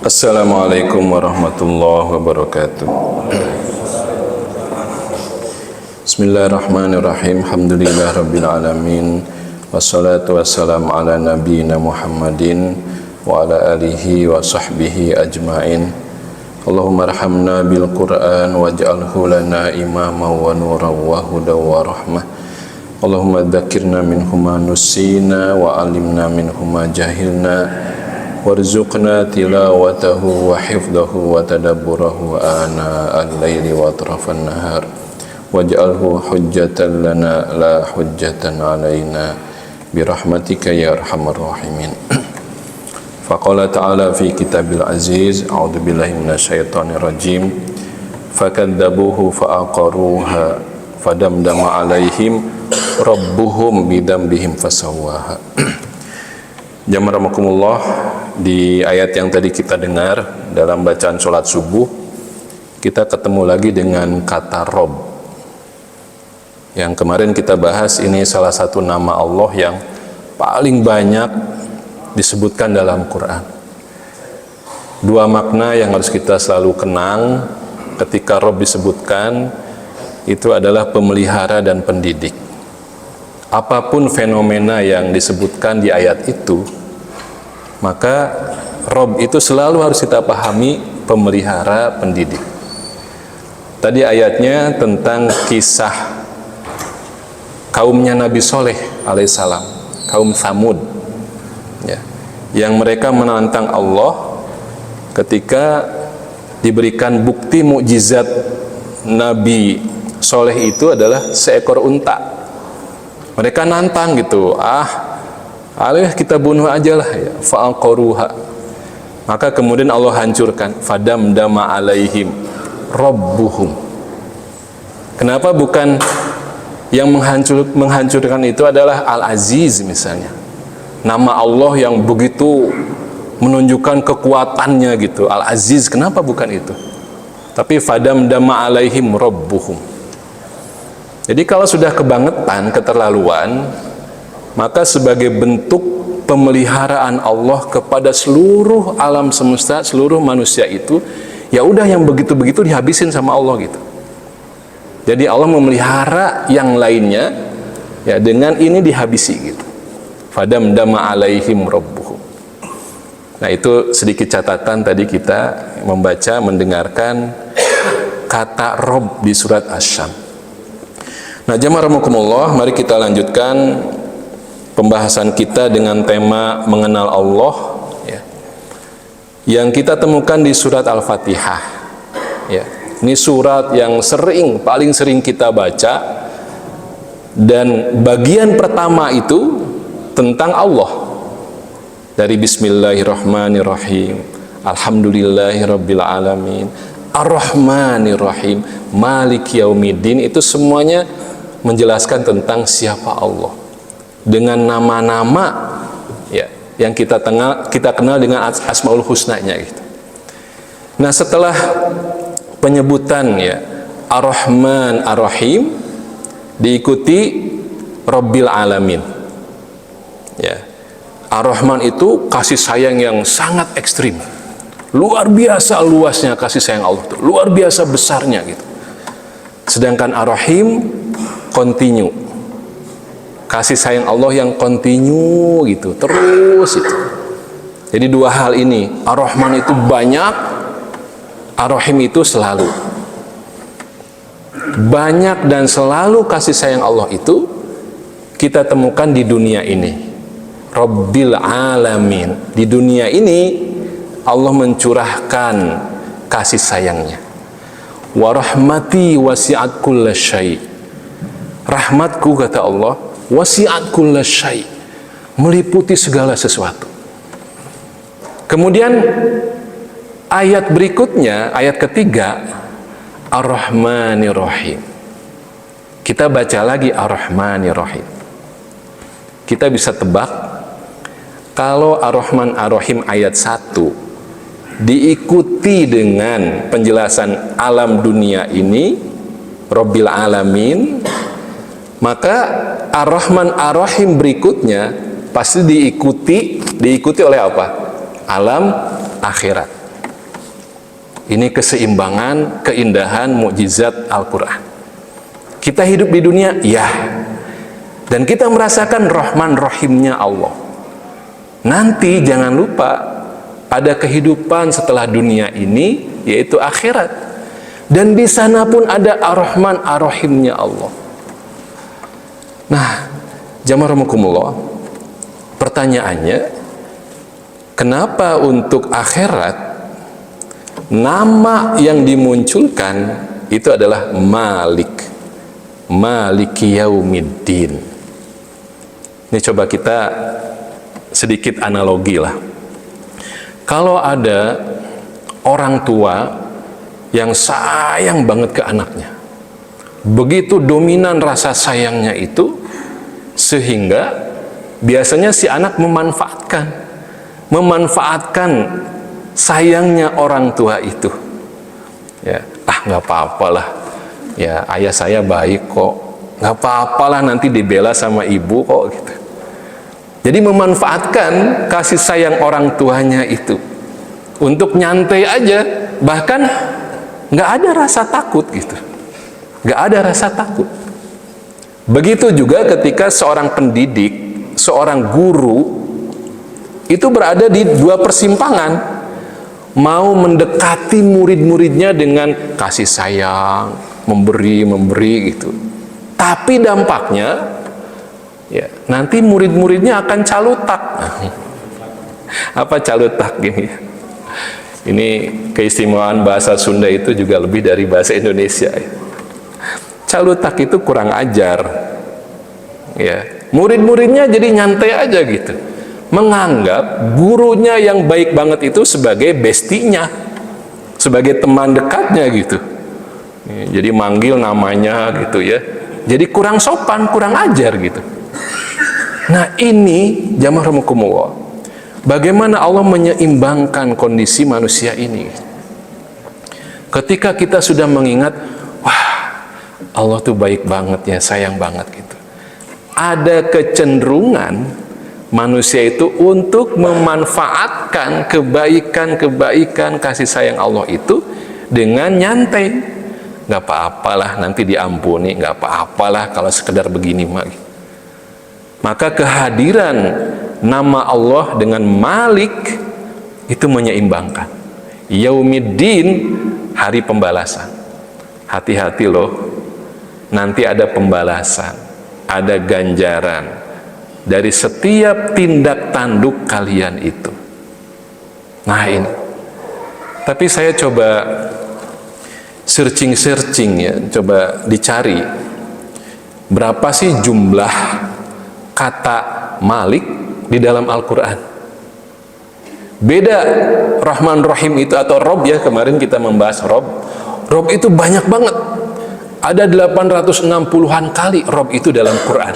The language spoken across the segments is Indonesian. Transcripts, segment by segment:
Assalamualaikum warahmatullahi wabarakatuh. Bismillahirrahmanirrahim. Alhamdulillah rabbil alamin. Wassalatu wassalamu ala nabiyyina Muhammadin wa ala alihi wa sahbihi ajmain. Allahumma arhamna bil Qur'an waj'alhu lana imama wa nuran wa huda wa rahmah. Allahumma dzakirna minhu ma nusina wa alimna minhu ma jahilna warzuqna tilawatahu wa hifdahu wa tadabburahu ana al-laili wa atrafan nahar waj'alhu hujjatan lana la hujjatan alaina birahmatika ya arhamar rahimin. Faqala ta'ala fi kitabil aziz a'udzu billahi minasyaitonir rajim fakadzabuhu fa'aqaruha fadamdama alaihim rabbuhum bidambihim fasawwaha. Jamarakumullah, di ayat yang tadi kita dengar dalam bacaan sholat subuh, kita ketemu lagi dengan kata Rob. Yang kemarin kita bahas, ini salah satu nama Allah yang paling banyak disebutkan dalam Quran. Dua makna yang harus kita selalu kenang ketika Rob disebutkan, itu adalah pemelihara dan pendidik. Apapun fenomena yang disebutkan di ayat itu, maka Rob itu selalu harus kita pahami pemelihara, pendidik. Tadi ayatnya tentang kisah kaumnya Nabi Soleh alaihissalam, kaum Tsamud, ya, yang mereka menantang Allah ketika diberikan bukti mukjizat Nabi Soleh itu adalah seekor unta. Mereka nantang gitu, alih kita bunuh aja lah, ya. Fa'aqaruha. Maka kemudian Allah hancurkan, fadamdama alaihim rabbuhum. Kenapa bukan yang menghancurkan itu adalah Al-Aziz misalnya, nama Allah yang begitu menunjukkan kekuatannya gitu, Al-Aziz, kenapa bukan itu? Tapi fadamdama alaihim rabbuhum. Jadi kalau sudah kebangetan, keterlaluan, maka sebagai bentuk pemeliharaan Allah kepada seluruh alam semesta, seluruh manusia itu, ya udah yang begitu-begitu dihabisin sama Allah gitu. Jadi Allah memelihara yang lainnya, ya dengan ini dihabisi gitu. Fadamdama alaihim rabbuhum. Nah, itu sedikit catatan tadi kita membaca, mendengarkan kata Rob di surat Asy-Syams. Nah, jamaah rahimakumullah, mari kita lanjutkan pembahasan kita dengan tema mengenal Allah, ya, yang kita temukan di surat Al-Fatihah, ya. Ini surat yang paling sering kita baca, dan bagian pertama itu tentang Allah, dari Bismillahirrahmanirrahim, Alhamdulillahirabbil alamin, Ar-Rahmanirrahim, Maliki Yaumiddin. Itu semuanya menjelaskan tentang siapa Allah dengan nama-nama, ya, yang kita kenal dengan Asmaul Husna-nya gitu. Nah, setelah penyebutan, ya, Ar-Rahman Ar-Rahim, diikuti Rabbil Alamin, ya. Ar-Rahman itu kasih sayang yang sangat ekstrim, luar biasa luasnya kasih sayang Allah itu, luar biasa besarnya gitu. Sedangkan Ar-Rahim continue, kasih sayang Allah yang continue gitu, terus itu. Jadi dua hal ini, Ar-Rahman itu banyak, Ar-Rahim itu selalu. Banyak dan selalu kasih sayang Allah itu kita temukan di dunia ini, Rabbil Alamin. Di dunia ini Allah mencurahkan kasih sayangnya. Wa rahmati wasi'at kulla syai'. Rahmatku, kata Allah, wasi'at kulla syai', meliputi segala sesuatu. Kemudian ayat berikutnya, ayat ketiga, Ar-Rahmanir-Rahim. Kita baca lagi Ar-Rahmanir-Rahim. Kita bisa tebak, kalau Ar-Rahman Ar-Rahim ayat 1 diikuti dengan penjelasan alam dunia ini, Rabbil Alamin, maka Ar-Rahman Ar-Rahim berikutnya pasti diikuti oleh apa? Alam akhirat. Ini keseimbangan, keindahan, mukjizat Al-Quran. Kita hidup di dunia, ya, dan kita merasakan Rahman Rahimnya Allah. Nanti jangan lupa ada kehidupan setelah dunia ini, yaitu akhirat, dan di sana pun ada Ar-Rahman Ar-Rahimnya Allah. Nah, jamaah rahimakumullah, pertanyaannya, kenapa untuk akhirat nama yang dimunculkan itu adalah Malik, Maliki Yaumiddin? Ini coba kita sedikit analogi lah. Kalau ada orang tua yang sayang banget ke anaknya, begitu dominan rasa sayangnya itu, sehingga biasanya si anak memanfaatkan sayangnya orang tua itu. Ya, nggak apa-apalah, ya ayah saya baik kok, nggak apa-apalah nanti dibela sama ibu kok gitu. Jadi memanfaatkan kasih sayang orang tuanya itu untuk nyantai aja, bahkan nggak ada rasa takut gitu, nggak ada rasa takut. Begitu juga ketika seorang pendidik, seorang guru itu berada di dua persimpangan, mau mendekati murid-muridnya dengan kasih sayang, memberi gitu. Tapi dampaknya, ya, nanti murid-muridnya akan calutak. Apa calutak gini? Ini keistimewaan bahasa Sunda itu juga lebih dari bahasa Indonesia. Calutak itu kurang ajar. Ya, murid-muridnya jadi nyantai aja gitu, menganggap gurunya yang baik banget itu sebagai bestinya, sebagai teman dekatnya gitu. Jadi manggil namanya gitu ya. Jadi kurang sopan, kurang ajar gitu. Nah, ini jamaah rahimakumullah, bagaimana Allah menyeimbangkan kondisi manusia ini. Ketika kita sudah mengingat, wah, Allah tuh baik banget ya, sayang banget gitu. Ada kecenderungan manusia itu untuk memanfaatkan kebaikan kasih sayang Allah itu dengan nyantai. Nggak apa-apalah nanti diampuni, nggak apa-apalah kalau sekedar begini mah. Maka kehadiran nama Allah dengan Malik itu menyeimbangkan. Yaumiddin, hari pembalasan. Hati-hati loh, nanti ada pembalasan, ada ganjaran dari setiap tindak tanduk kalian itu. Nah ini, tapi saya coba searching ya, coba dicari berapa sih jumlah kata Malik di dalam Al-Quran. Beda Rahman Rahim itu atau Rob ya, kemarin kita membahas Rob itu banyak banget, ada 860-an kali Rob itu dalam Quran.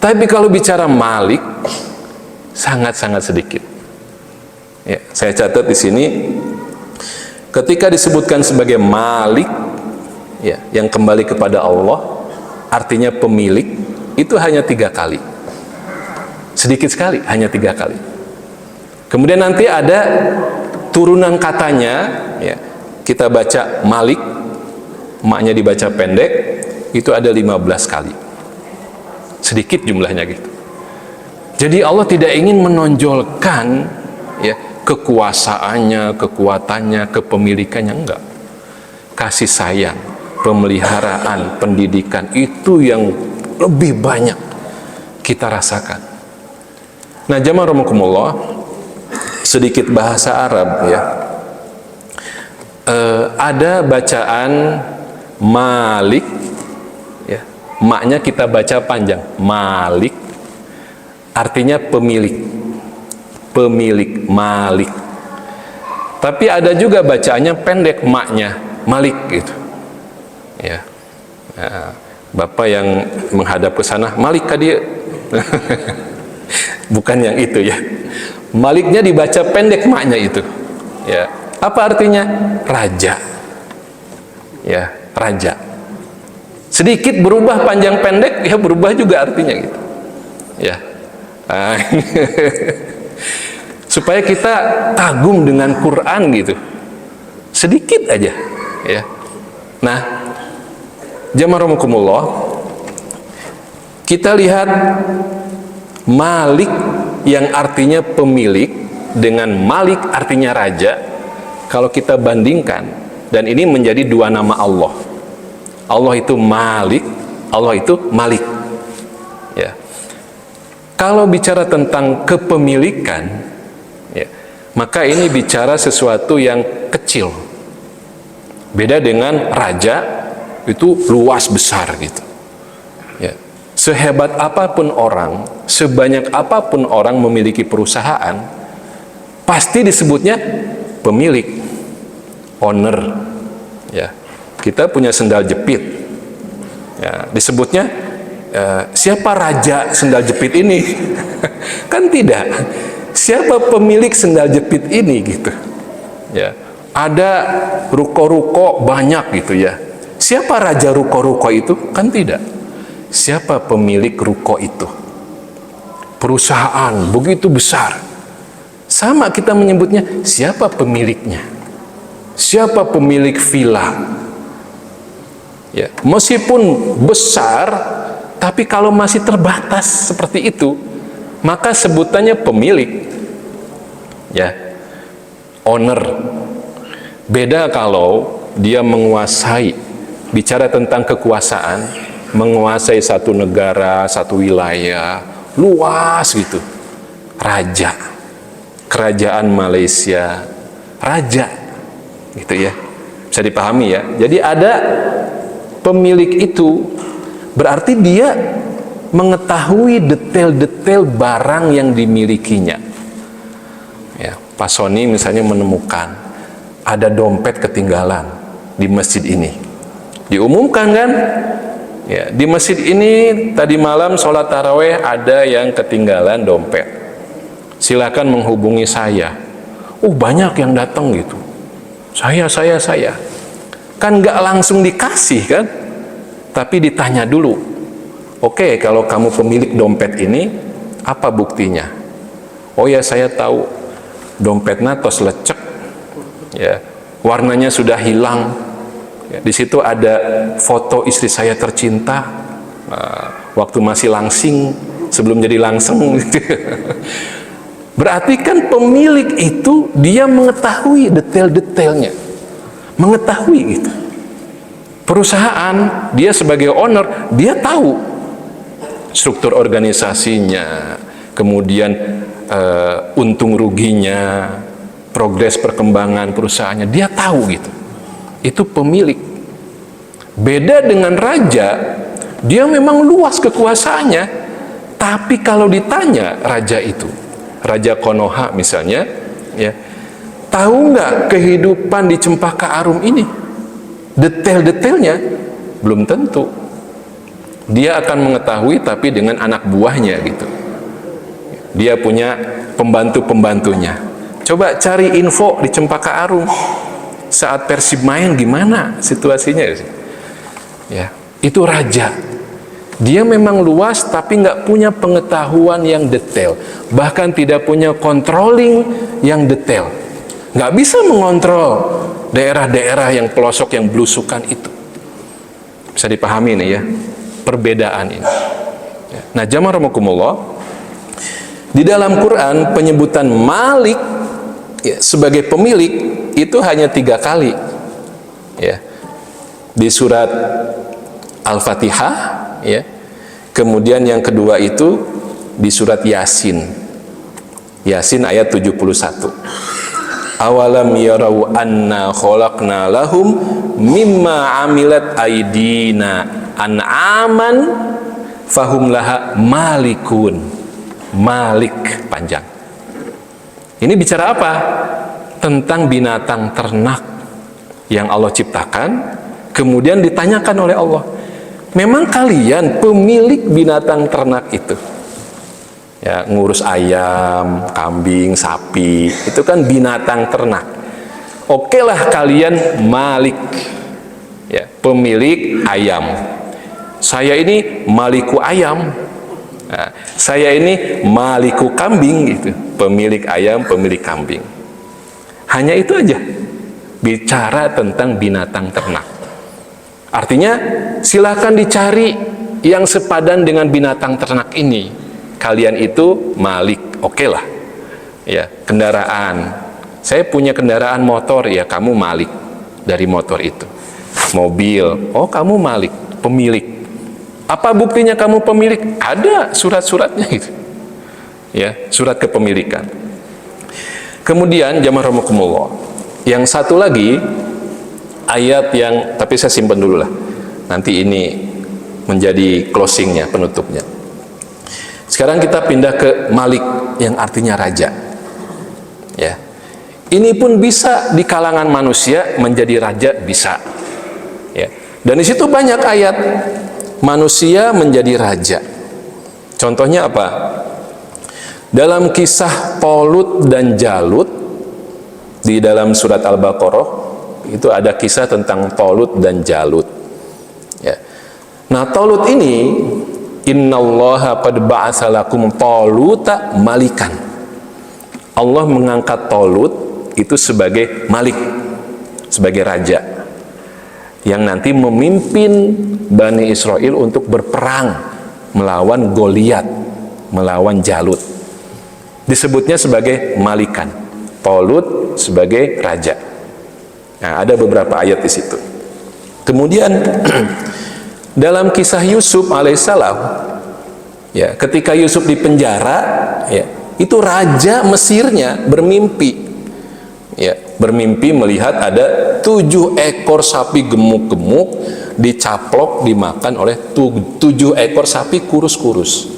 Tapi kalau bicara Malik, sangat-sangat sedikit. Ya, saya catat di sini, ketika disebutkan sebagai Malik, ya, yang kembali kepada Allah, artinya pemilik, itu hanya 3 kali. Sedikit sekali, hanya 3 kali. Kemudian nanti ada turunan katanya, ya, kita baca Malik, maknya dibaca pendek, itu ada 15 kali. Sedikit jumlahnya gitu. Jadi Allah tidak ingin menonjolkan, ya, kekuasaannya, kekuatannya, kepemilikannya, enggak. Kasih sayang, pemeliharaan, pendidikan, itu yang lebih banyak kita rasakan. Nah, jamaah rahimakumullah, sedikit bahasa Arab ya. Ada bacaan Malik ya, maknya kita baca panjang, Malik, artinya pemilik, Malik. Tapi ada juga bacaannya pendek, maknya Malik gitu ya. Nah, Bapak yang menghadap ke sana, Malik ka dia. Bukan yang itu ya. Maliknya dibaca pendek, maknya itu. Ya. Apa artinya? Raja. Ya, raja. Sedikit berubah panjang pendek, ya berubah juga artinya gitu. Ya. Supaya kita kagum dengan Quran gitu. sedikit aja, ya. Nah, jamaah rahimakumullah, kita lihat Malik yang artinya pemilik dengan Malik artinya raja. Kalau kita bandingkan, dan ini menjadi dua nama Allah. Allah itu Malik, Allah itu Malik. Ya. Kalau bicara tentang kepemilikan, ya, maka ini bicara sesuatu yang kecil. Beda dengan raja, itu luas besar gitu. Ya. Sehebat apapun orang, sebanyak apapun orang memiliki perusahaan, pasti disebutnya pemilik, owner. Ya. Kita punya sendal jepit, ya, disebutnya siapa raja sendal jepit ini? Kan tidak. Siapa pemilik sendal jepit ini gitu? Ya. Ada ruko-ruko banyak gitu ya. Siapa raja ruko-ruko itu? Kan tidak. Siapa pemilik ruko itu? Perusahaan begitu besar. Sama kita menyebutnya siapa pemiliknya? Siapa pemilik villa? Ya, meskipun besar, tapi kalau masih terbatas seperti itu, maka sebutannya pemilik, ya, owner. Beda kalau dia menguasai, bicara tentang kekuasaan, menguasai satu negara, satu wilayah, luas gitu. Raja, kerajaan Malaysia, raja, gitu ya. Bisa dipahami ya. Jadi ada pemilik itu, berarti dia mengetahui detail-detail barang yang dimilikinya. Ya, Pak Sony misalnya menemukan ada dompet ketinggalan di masjid ini. Diumumkan kan? Ya, di masjid ini tadi malam sholat taraweh ada yang ketinggalan dompet. Silakan menghubungi saya. Banyak yang datang gitu. Saya. Kan nggak langsung dikasih kan, tapi ditanya dulu. Oke, kalau kamu pemilik dompet ini, apa buktinya? Oh ya, saya tahu dompetnya tos lecek, ya, warnanya sudah hilang. Ya, di situ ada foto istri saya tercinta, waktu masih langsing, sebelum jadi langseng. Berarti kan pemilik itu dia mengetahui detail-detailnya. Mengetahui gitu. Perusahaan, dia sebagai owner, dia tahu struktur organisasinya, kemudian untung ruginya, progres perkembangan perusahaannya, dia tahu gitu. Itu pemilik. Beda dengan raja, dia memang luas kekuasaannya, tapi kalau ditanya raja itu, Raja Konoha misalnya, ya, tahu nggak kehidupan di Cempaka Arum ini? Detail-detailnya belum tentu. Dia akan mengetahui, tapi dengan anak buahnya gitu. Dia punya pembantu-pembantunya. Coba cari info di Cempaka Arum saat Persib main gimana situasinya? Ya, itu raja. Dia memang luas, tapi nggak punya pengetahuan yang detail. Bahkan tidak punya controlling yang detail. Nggak bisa mengontrol daerah-daerah yang pelosok, yang belusukan itu. Bisa dipahami nih ya, perbedaan ini. Nah, jamaah rahimakumullah, di dalam Quran penyebutan Malik, ya, sebagai pemilik itu hanya 3 kali. Ya. Di surat Al-Fatihah, ya. Kemudian yang kedua itu di surat Yasin. Yasin ayat 71. Awalam yarau anna khalaqna lahum mimma amilat aidina an'aman fahum laha malikun. Malik panjang. Ini bicara apa? Tentang binatang ternak yang Allah ciptakan, kemudian ditanyakan oleh Allah, memang kalian pemilik binatang ternak itu? Ya, ngurus ayam, kambing, sapi, itu kan binatang ternak. Oke lah kalian malik, ya, pemilik ayam. Saya ini maliku ayam. Nah, saya ini maliku kambing gitu, pemilik ayam, pemilik kambing. Hanya itu aja. bicara tentang binatang ternak. Artinya silakan dicari yang sepadan dengan binatang ternak ini. Kalian itu malik, oke lah. Ya, kendaraan. Saya punya kendaraan motor, ya kamu malik dari motor itu. Mobil, oh kamu malik, pemilik. Apa buktinya kamu pemilik? Ada surat-suratnya itu. Ya, surat kepemilikan. Kemudian jamaah rahimakumullah. Yang satu lagi ayat yang, tapi saya simpan dulu lah. Nanti ini menjadi closingnya, penutupnya. Sekarang kita pindah ke Malik yang artinya raja. Ya. Ini pun bisa di kalangan manusia menjadi raja, bisa. Ya. Dan di situ banyak ayat manusia menjadi raja. Contohnya apa? Dalam kisah Tolut dan Jalut di dalam surat Al-Baqarah itu ada kisah tentang Tolut dan Jalut. Ya. Nah, Tolut ini, innallaha qad ba'atsa lakum Toluta malikan. Allah mengangkat Tolut itu sebagai malik, sebagai raja yang nanti memimpin Bani Israel untuk berperang melawan Goliat, melawan Jalut. Disebutnya sebagai malikan, Tolut sebagai raja. Nah, ada beberapa ayat di situ. Kemudian dalam kisah Yusuf alaihissalam, ya, ketika Yusuf di penjara, ya, itu raja Mesirnya bermimpi. Ya, bermimpi melihat ada 7 ekor sapi gemuk-gemuk dicaplok dimakan oleh 7 ekor sapi kurus-kurus.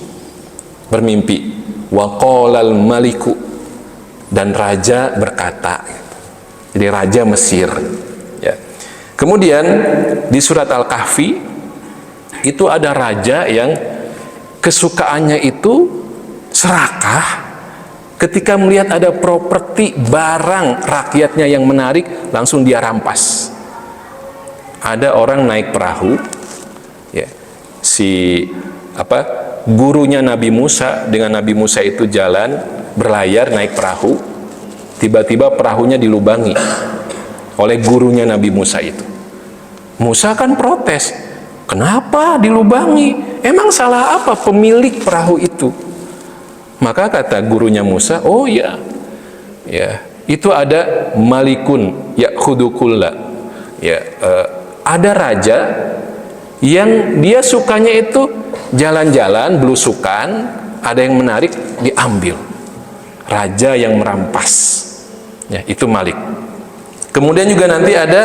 Bermimpi, wa qalal maliku, dan raja berkata. Jadi raja Mesir. Ya. Kemudian di surat Al-Kahfi itu ada raja yang kesukaannya itu serakah. Ketika melihat ada properti barang rakyatnya yang menarik, langsung dia rampas. Ada orang naik perahu, ya, gurunya Nabi Musa dengan Nabi Musa itu jalan berlayar naik perahu, tiba-tiba perahunya dilubangi oleh gurunya Nabi Musa itu. Musa kan protes, kenapa dilubangi? Emang salah apa pemilik perahu itu? Maka kata gurunya Musa, oh ya, ya itu ada malikun ya'khudukulla, ya, ada raja yang dia sukanya itu jalan-jalan belusukan, ada yang menarik diambil. Raja yang merampas, ya, itu Malik. Kemudian juga nanti ada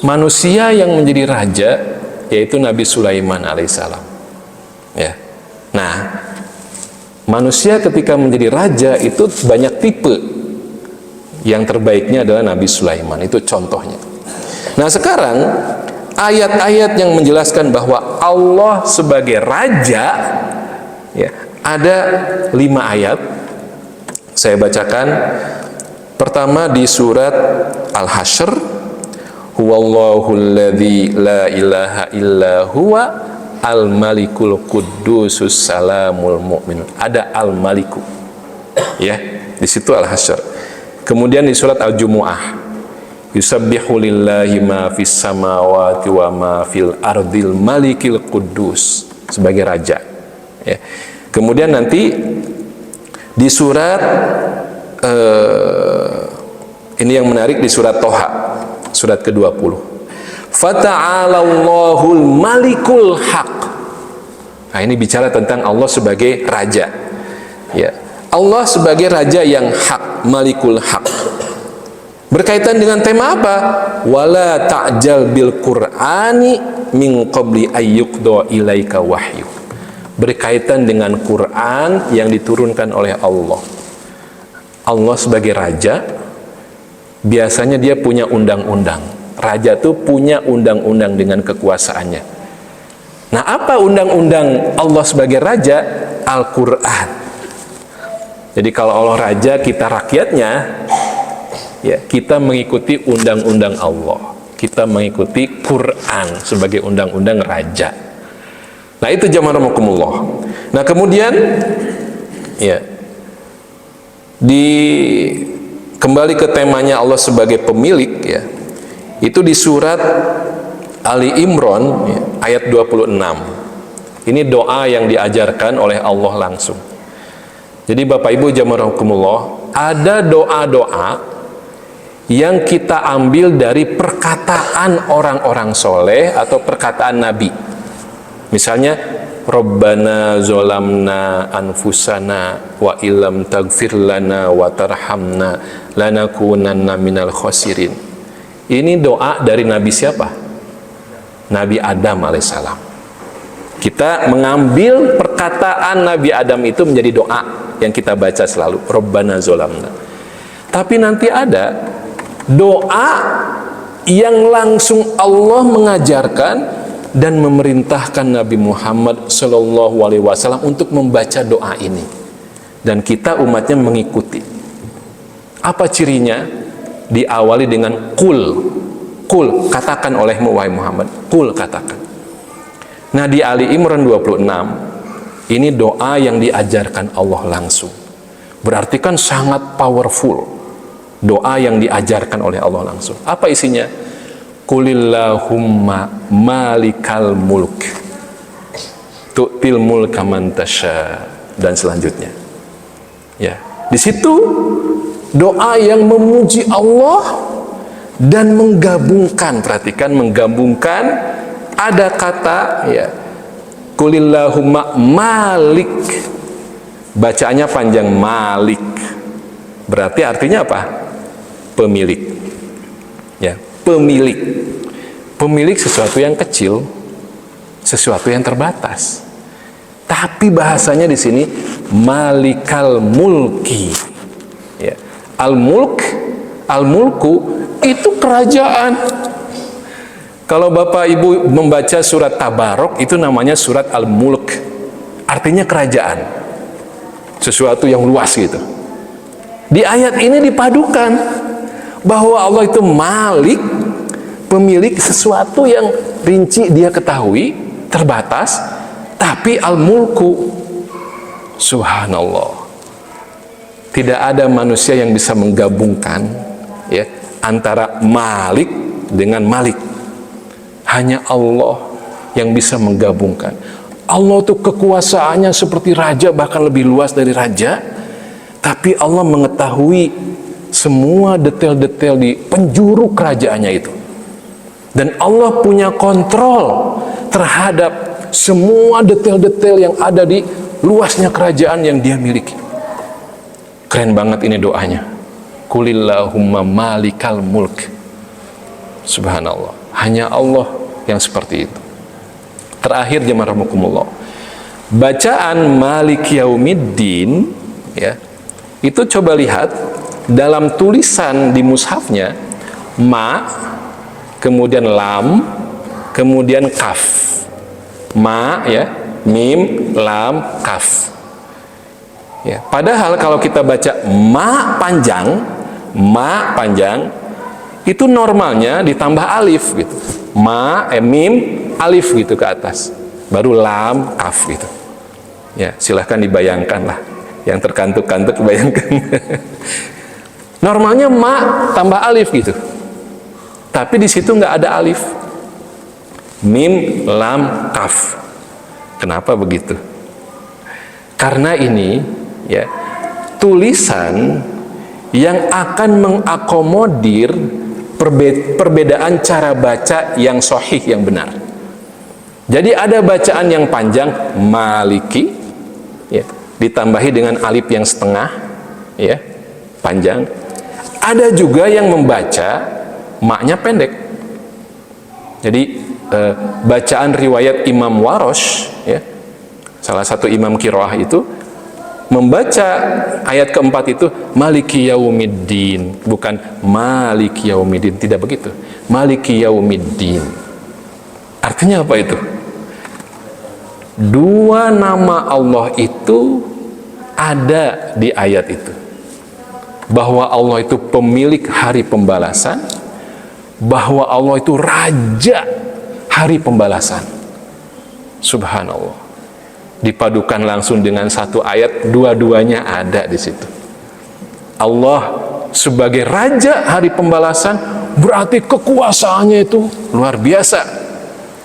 manusia yang menjadi raja, yaitu Nabi Sulaiman alaihissalam. Ya. Nah, manusia ketika menjadi raja itu banyak tipe. Yang terbaiknya adalah Nabi Sulaiman, itu contohnya. Nah, sekarang ayat-ayat yang menjelaskan bahwa Allah sebagai raja, ya, ada 5 ayat. Saya bacakan. Pertama di surat Al-Hasyr, huwallahul ladzi la ilaha illa huwa al-malikul qudusus salamul mu'min. Ada al-maliku, ya, di situ Al-Hasyr. Kemudian di surat Al-Jumu'ah, yusabbihu lillahi ma fis samawati wa ma fil ardil malikil qudus, sebagai raja, ya. Kemudian nanti di surat ini yang menarik di surat Toha, surat ke-20, fata'alallahul malikul haq. Nah, ini bicara tentang Allah sebagai raja, ya. Allah sebagai raja yang hak, malikul haq. Berkaitan dengan tema apa? Wala ta'jal bil qur'ani min qabli ayyuqda ilaika wahyu. Berkaitan dengan Quran yang diturunkan oleh Allah. Allah sebagai raja, biasanya dia punya undang-undang. Raja itu punya undang-undang dengan kekuasaannya. Nah, apa undang-undang Allah sebagai raja? Al-Quran. Jadi kalau Allah raja, kita rakyatnya, ya, kita mengikuti undang-undang Allah. Kita mengikuti Quran sebagai undang-undang raja. Nah, itu jamaah rahimakumullah. Nah, kemudian, ya, di kembali ke temanya Allah sebagai pemilik ya. Itu di surat Ali Imran ya, ayat 26. Ini doa yang diajarkan oleh Allah langsung. Jadi Bapak Ibu jamaah rahimakumullah, ada doa-doa yang kita ambil dari perkataan orang-orang soleh atau perkataan Nabi. Misalnya Rabbana zolamna anfusana wa illam taghfir lana wa tarhamna lanakunanna minal khosirin. Ini doa dari Nabi siapa? Nabi Adam alaihissalam. Kita mengambil perkataan Nabi Adam itu menjadi doa yang kita baca selalu, Rabbana zolamna. Tapi nanti ada doa yang langsung Allah mengajarkan dan memerintahkan Nabi Muhammad Shallallahu Alaihi Wasallam untuk membaca doa ini, dan kita umatnya mengikuti. Apa cirinya? Diawali dengan kul, katakan olehmu wahai Muhammad, kul, katakan. Nah di Ali Imran 26 ini doa yang diajarkan Allah langsung, berarti kan sangat powerful, doa yang diajarkan oleh Allah langsung. Apa isinya? Qulillahumma malikal mulk tu'til mulka man tasya, dan selanjutnya. Ya, di situ doa yang memuji Allah dan menggabungkan, perhatikan, menggabungkan ada kata ya, Qulillahumma malik, bacaannya panjang, malik, berarti artinya apa? Pemilik. Ya, pemilik sesuatu yang kecil, sesuatu yang terbatas. Tapi bahasanya di sini malikal mulki. Ya. Al-mulku itu kerajaan. Kalau Bapak Ibu membaca surat Tabarok, itu namanya surat Al-Mulk. Artinya kerajaan. Sesuatu yang luas gitu. Di ayat ini dipadukan bahwa Allah itu malik, pemilik sesuatu yang rinci dia ketahui, terbatas, tapi al-mulku, subhanallah, tidak ada manusia yang bisa menggabungkan ya antara malik dengan malik. Hanya Allah yang bisa menggabungkan. Allah itu kekuasaannya seperti raja, bahkan lebih luas dari raja, tapi Allah mengetahui semua detail-detail di penjuru kerajaannya itu. Dan Allah punya kontrol terhadap semua detail-detail yang ada di luasnya kerajaan yang dia miliki. Keren banget ini doanya. Qulillahumma malikal mulk. Subhanallah. Hanya Allah yang seperti itu. Terakhir jemaah rahimakumullah, bacaan Malik Yaumiddin ya, itu coba lihat dalam tulisan di mushafnya, ma, kemudian lam, kemudian kaf. Ma ya, mim, lam, kaf. Ya, padahal kalau kita baca ma panjang, itu normalnya ditambah alif gitu. Ma, mim, alif gitu ke atas. Baru lam, kaf gitu. Ya, silahkan dibayangkan lah. Yang terkantuk-kantuk bayangkan. Normalnya ma tambah alif gitu. Tapi di situ nggak ada alif. Mim, lam, kaf. Kenapa begitu? Karena ini ya tulisan yang akan mengakomodir perbedaan cara baca yang sahih, yang benar. Jadi ada bacaan yang panjang maliki ya, ditambahi dengan alif yang setengah ya, panjang. Ada juga yang membaca maknya pendek. Jadi bacaan riwayat Imam Warosh ya, salah satu imam qiraah itu membaca ayat keempat itu Maliki Yaumiddin, bukan Maliki Yaumiddin, tidak begitu. Maliki Yaumiddin. Artinya apa itu? Dua nama Allah itu ada di ayat itu. Bahwa Allah itu pemilik hari pembalasan, bahwa Allah itu raja hari pembalasan. Subhanallah. Dipadukan langsung dengan satu ayat, dua-duanya ada di situ. Allah sebagai raja hari pembalasan, berarti kekuasaannya itu luar biasa.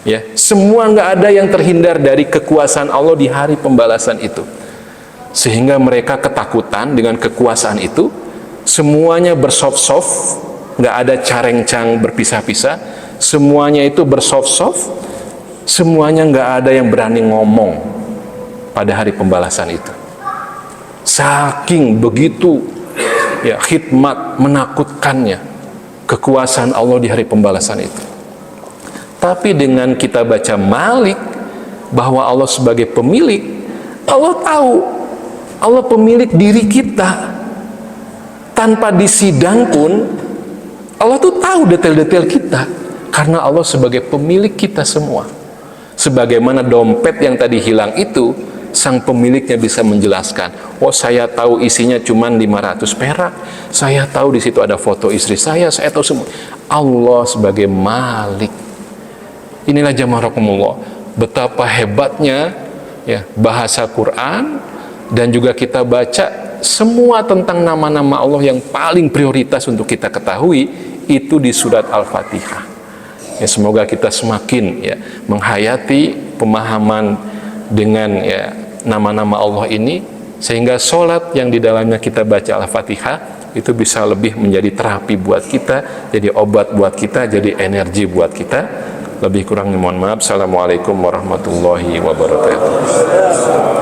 Ya, semua nggak ada yang terhindar dari kekuasaan Allah di hari pembalasan itu. Sehingga mereka ketakutan dengan kekuasaan itu, semuanya bersoft-soft, nggak ada careng-cang berpisah-pisah, semuanya itu bersoft-soft, semuanya nggak ada yang berani ngomong pada hari pembalasan itu. Saking begitu ya khidmat menakutkannya kekuasaan Allah di hari pembalasan itu. Tapi dengan kita baca Malik, bahwa Allah sebagai pemilik, Allah tahu, Allah pemilik diri kita. Tanpa disidang pun Allah tuh tahu detail-detail kita, karena Allah sebagai pemilik kita semua. Sebagaimana dompet yang tadi hilang itu, sang pemiliknya bisa menjelaskan, oh saya tahu isinya cuma 500 perak, saya tahu di situ ada foto istri saya tahu semua. Allah sebagai Malik. Inilah jamaah rahimakumullah, betapa hebatnya ya bahasa Quran, dan juga kita baca semua tentang nama-nama Allah yang paling prioritas untuk kita ketahui itu di surat Al-Fatihah. Ya, semoga kita semakin ya menghayati pemahaman dengan ya nama-nama Allah ini, sehingga sholat yang di dalamnya kita baca Al-Fatihah itu bisa lebih menjadi terapi buat kita, jadi obat buat kita, jadi energi buat kita. Lebih kurangnya mohon maaf. Assalamualaikum warahmatullahi wabarakatuh.